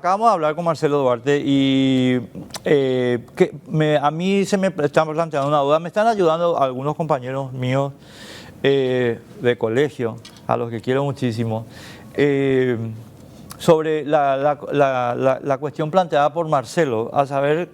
acabamos de hablar con Marcelo Duarte y a mí se me está planteando una duda. Me están ayudando algunos compañeros míos de colegio, a los que quiero muchísimo, sobre la cuestión planteada por Marcelo, a saber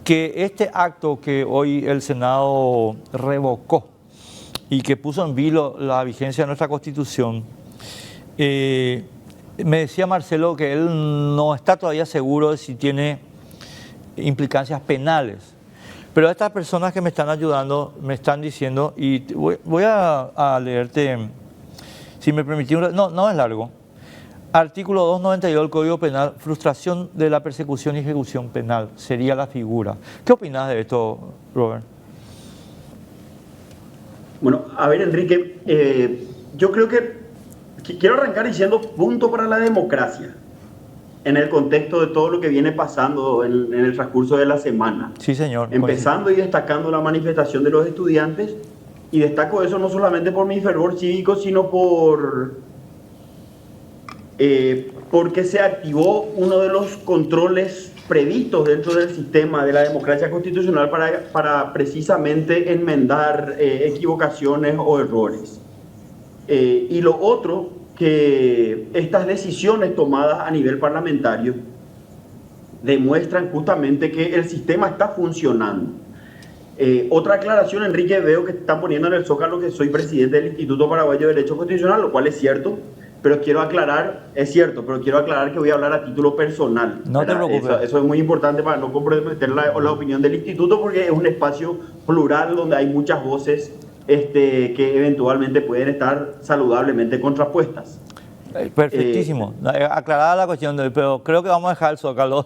que este acto que hoy el Senado revocó y que puso en vilo la vigencia de nuestra Constitución, me decía Marcelo que él no está todavía seguro de si tiene implicancias penales. Pero estas personas que me están ayudando me están diciendo, y voy a leerte, si me permitís, no es largo. Artículo 292 del Código Penal, frustración de la persecución y ejecución penal, sería la figura. ¿Qué opinas de esto, Robert? Bueno, a ver, Enrique, yo creo que quiero arrancar diciendo punto para la democracia, en el contexto de todo lo que viene pasando en el transcurso de la semana. Sí, señor. Empezando y destacando la manifestación de los estudiantes, y destaco eso no solamente por mi fervor cívico, sino porque se activó uno de los controles previstos dentro del sistema de la democracia constitucional para precisamente enmendar equivocaciones o errores. Y lo otro, que estas decisiones tomadas a nivel parlamentario demuestran justamente que el sistema está funcionando. Otra aclaración, Enrique, veo que están poniendo en el Zócalo que soy presidente del Instituto Paraguayo de Derecho Constitucional, lo cual es cierto, pero quiero aclarar, pero quiero aclarar que voy a hablar a título personal. No te preocupes. Eso es muy importante para no comprometer la opinión del instituto, porque es un espacio plural donde hay muchas voces que eventualmente pueden estar saludablemente contrapuestas. Perfectísimo. Aclarada la cuestión, pero creo que vamos a dejar el Zócalo.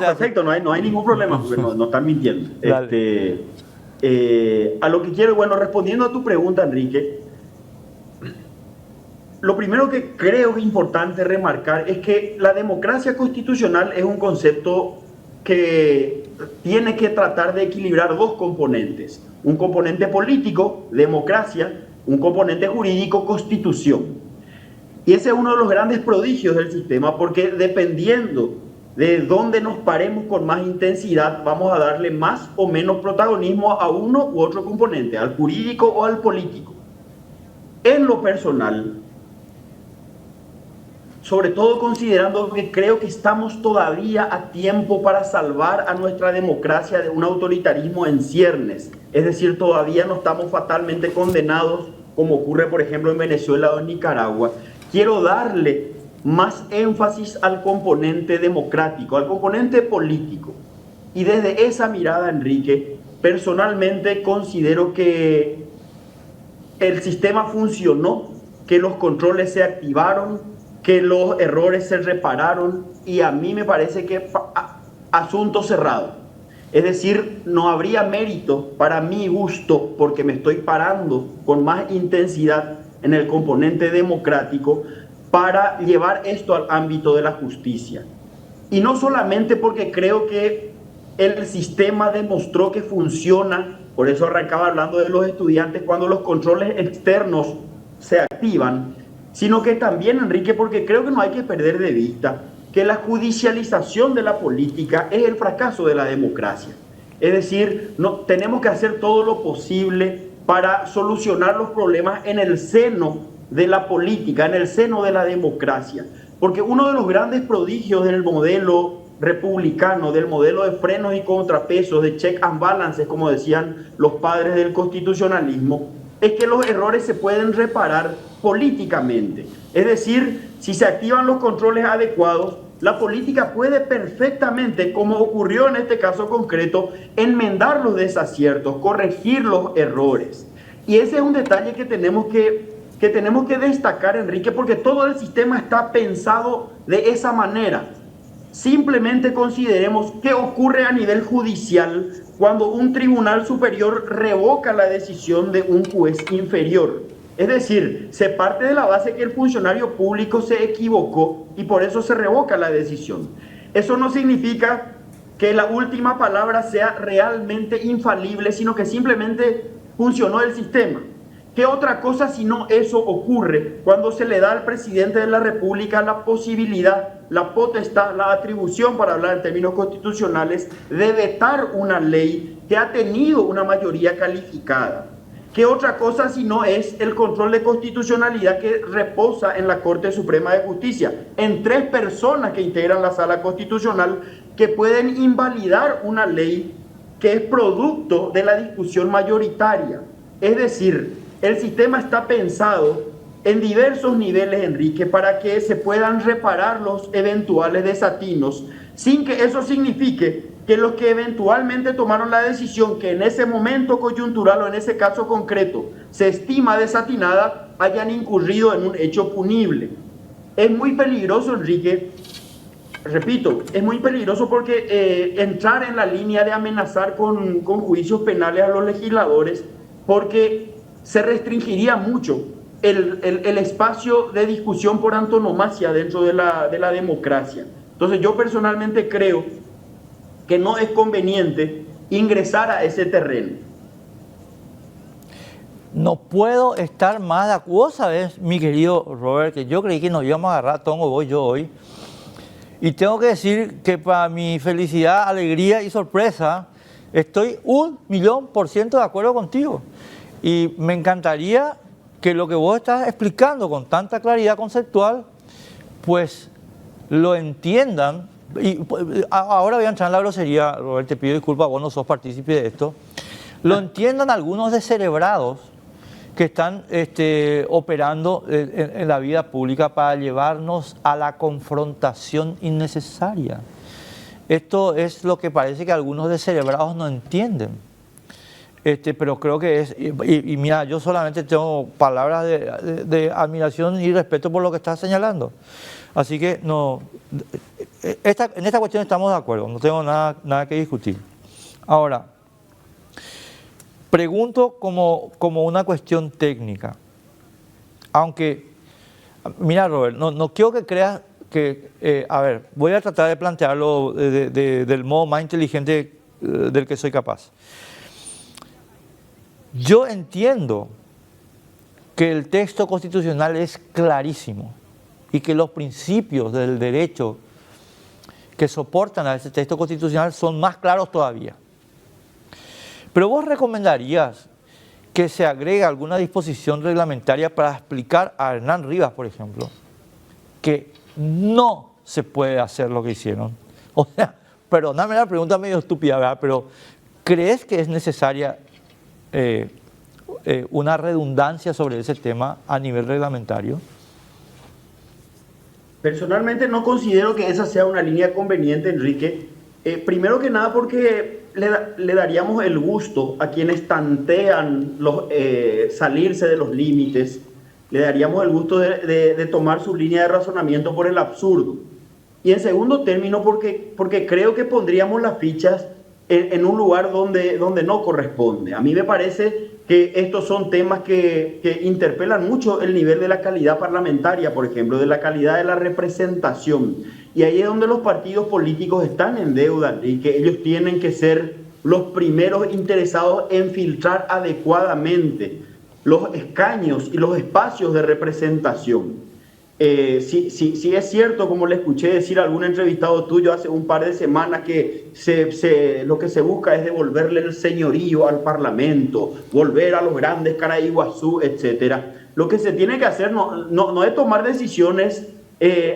Perfecto, no hay ningún problema, porque no están mintiendo. A lo que quiero, bueno, respondiendo a tu pregunta, Enrique, lo primero que creo que es importante remarcar es que la democracia constitucional es un concepto que tiene que tratar de equilibrar dos componentes. Un componente político, democracia, un componente jurídico, constitución. Y ese es uno de los grandes prodigios del sistema, porque dependiendo de dónde nos paremos con más intensidad, vamos a darle más o menos protagonismo a uno u otro componente, al jurídico o al político. En lo personal, sobre todo considerando que creo que estamos todavía a tiempo para salvar a nuestra democracia de un autoritarismo en ciernes. Es decir, todavía no estamos fatalmente condenados, como ocurre, por ejemplo, en Venezuela o en Nicaragua. Quiero darle más énfasis al componente democrático, al componente político. Y desde esa mirada, Enrique, personalmente considero que el sistema funcionó, que los controles se activaron, que los errores se repararon, y a mí me parece que asunto cerrado. Es decir, no habría mérito para mi gusto, porque me estoy parando con más intensidad en el componente democrático para llevar esto al ámbito de la justicia. Y no solamente porque creo que el sistema demostró que funciona, por eso arrancaba hablando de los estudiantes, cuando los controles externos se activan, sino que también, Enrique, porque creo que no hay que perder de vista que la judicialización de la política es el fracaso de la democracia. Es decir, tenemos que hacer todo lo posible para solucionar los problemas en el seno de la política, en el seno de la democracia. Porque uno de los grandes prodigios del modelo republicano, del modelo de frenos y contrapesos, de check and balances, como decían los padres del constitucionalismo, es que los errores se pueden reparar políticamente. Es decir, si se activan los controles adecuados, la política puede perfectamente, como ocurrió en este caso concreto, enmendar los desaciertos, corregir los errores. Y ese es un detalle que tenemos que destacar, Enrique, porque todo el sistema está pensado de esa manera. Simplemente consideremos qué ocurre a nivel judicial cuando un tribunal superior revoca la decisión de un juez inferior. Es decir, se parte de la base que el funcionario público se equivocó y por eso se revoca la decisión. Eso no significa que la última palabra sea realmente infalible, sino que simplemente funcionó el sistema. ¿Qué otra cosa si no eso ocurre cuando se le da al presidente de la República la posibilidad la potestad, la atribución, para hablar en términos constitucionales, de vetar una ley que ha tenido una mayoría calificada. ¿Qué otra cosa si no es el control de constitucionalidad que reposa en la Corte Suprema de Justicia, en 3 personas que integran la Sala Constitucional, que pueden invalidar una ley que es producto de la discusión mayoritaria? Es decir, el sistema está pensado en diversos niveles, Enrique, para que se puedan reparar los eventuales desatinos, sin que eso signifique que los que eventualmente tomaron la decisión, que en ese momento coyuntural o en ese caso concreto se estima desatinada, hayan incurrido en un hecho punible. Es muy peligroso, Enrique, repito, es muy peligroso porque entrar en la línea de amenazar con juicios penales a los legisladores, porque se restringiría mucho el espacio de discusión por antonomasia dentro de la democracia. Entonces yo personalmente creo que no es conveniente ingresar a ese terreno. No puedo estar más de acuerdo, ¿sabes, mi querido Robert? Que yo creí que nos íbamos a agarrar tongo hoy. Y tengo que decir que para mi felicidad, alegría y sorpresa, estoy 1.000.000% de acuerdo contigo. Y me encantaría que lo que vos estás explicando con tanta claridad conceptual, pues lo entiendan. Y ahora voy a entrar en la grosería, Robert, te pido disculpas, vos no sos partícipe de esto. Lo entiendan algunos descerebrados que están operando en la vida pública para llevarnos a la confrontación innecesaria. Esto es lo que parece que algunos descerebrados no entienden. Pero creo que es, y mira, yo solamente tengo palabras de admiración y respeto por lo que estás señalando. Así que no, en esta cuestión estamos de acuerdo, no tengo nada que discutir. Ahora, pregunto como una cuestión técnica, aunque, mira Robert, no quiero que creas que, a ver, voy a tratar de plantearlo del modo más inteligente del que soy capaz. Yo entiendo que el texto constitucional es clarísimo y que los principios del derecho que soportan a ese texto constitucional son más claros todavía. Pero vos recomendarías que se agregue alguna disposición reglamentaria para explicar a Hernán Rivas, por ejemplo, que no se puede hacer lo que hicieron. O sea, perdóname la pregunta medio estúpida, ¿verdad? Pero ¿crees que es necesaria una redundancia sobre ese tema a nivel reglamentario? Personalmente no considero que esa sea una línea conveniente, Enrique. Primero que nada porque le daríamos el gusto a quienes tantean salirse de los límites, le daríamos el gusto de tomar su línea de razonamiento por el absurdo. Y en segundo término porque creo que pondríamos las fichas en un lugar donde no corresponde. A mí me parece que estos son temas que interpelan mucho el nivel de la calidad parlamentaria, por ejemplo, de la calidad de la representación. Y ahí es donde los partidos políticos están en deuda y que ellos tienen que ser los primeros interesados en filtrar adecuadamente los escaños y los espacios de representación. Sí es cierto, como le escuché decir a algún entrevistado tuyo hace un par de semanas, que lo que se busca es devolverle el señorío al Parlamento, volver a los grandes Caraiguazú, etc. Lo que se tiene que hacer no es tomar decisiones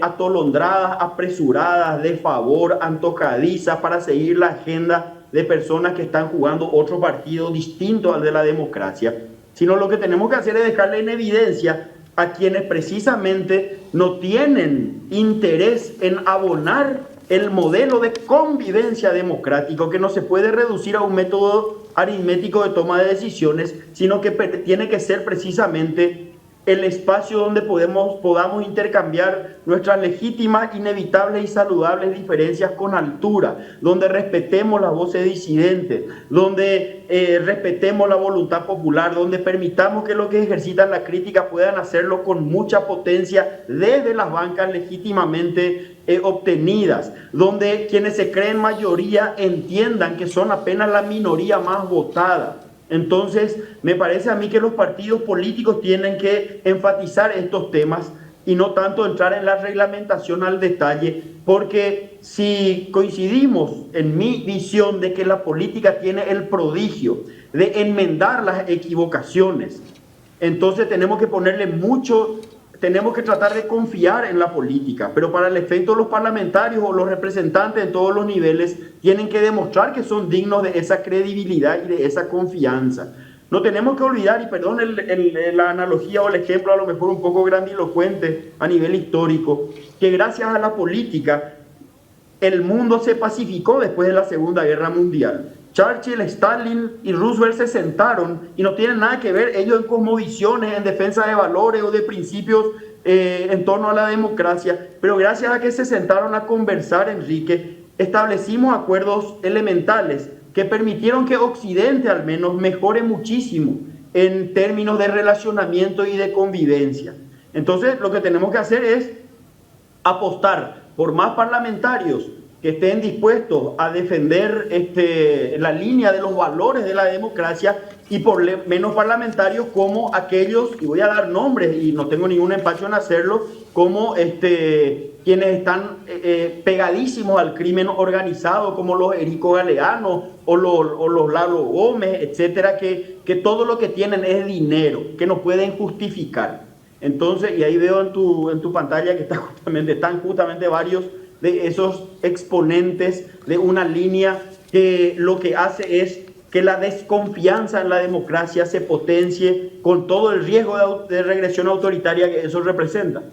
atolondradas, apresuradas, de favor, antojadizas, para seguir la agenda de personas que están jugando otro partido distinto al de la democracia, sino lo que tenemos que hacer es dejarle en evidencia a quienes precisamente no tienen interés en abonar el modelo de convivencia democrático, que no se puede reducir a un método aritmético de toma de decisiones, sino que tiene que ser precisamente el espacio donde podamos intercambiar nuestras legítimas, inevitables y saludables diferencias con altura, donde respetemos las voces disidentes, donde respetemos la voluntad popular, donde permitamos que los que ejercitan la crítica puedan hacerlo con mucha potencia desde las bancas legítimamente obtenidas, donde quienes se creen mayoría entiendan que son apenas la minoría más votada. Entonces, me parece a mí que los partidos políticos tienen que enfatizar estos temas y no tanto entrar en la reglamentación al detalle, porque si coincidimos en mi visión de que la política tiene el prodigio de enmendar las equivocaciones, entonces tenemos que ponerle mucho, tenemos que tratar de confiar en la política, pero para el efecto los parlamentarios o los representantes en todos los niveles tienen que demostrar que son dignos de esa credibilidad y de esa confianza. No tenemos que olvidar, y perdón la analogía o el ejemplo a lo mejor un poco grandilocuente a nivel histórico, que gracias a la política el mundo se pacificó después de la Segunda Guerra Mundial. Churchill, Stalin y Roosevelt se sentaron y no tienen nada que ver ellos en cosmovisiones, en defensa de valores o de principios en torno a la democracia, pero gracias a que se sentaron a conversar, Enrique, establecimos acuerdos elementales que permitieron que Occidente al menos mejore muchísimo en términos de relacionamiento y de convivencia. Entonces lo que tenemos que hacer es apostar por más parlamentarios que estén dispuestos a defender la línea de los valores de la democracia y por menos parlamentarios como aquellos, y voy a dar nombres y no tengo ningún empacho en hacerlo, como quienes están pegadísimos al crimen organizado, como los Erico Galeano o los Lalo Gómez, etcétera, que todo lo que tienen es dinero, que no pueden justificar. Entonces, y ahí veo en tu pantalla que están justamente varios de esos exponentes de una línea que lo que hace es que la desconfianza en la democracia se potencie con todo el riesgo de regresión autoritaria que eso representa.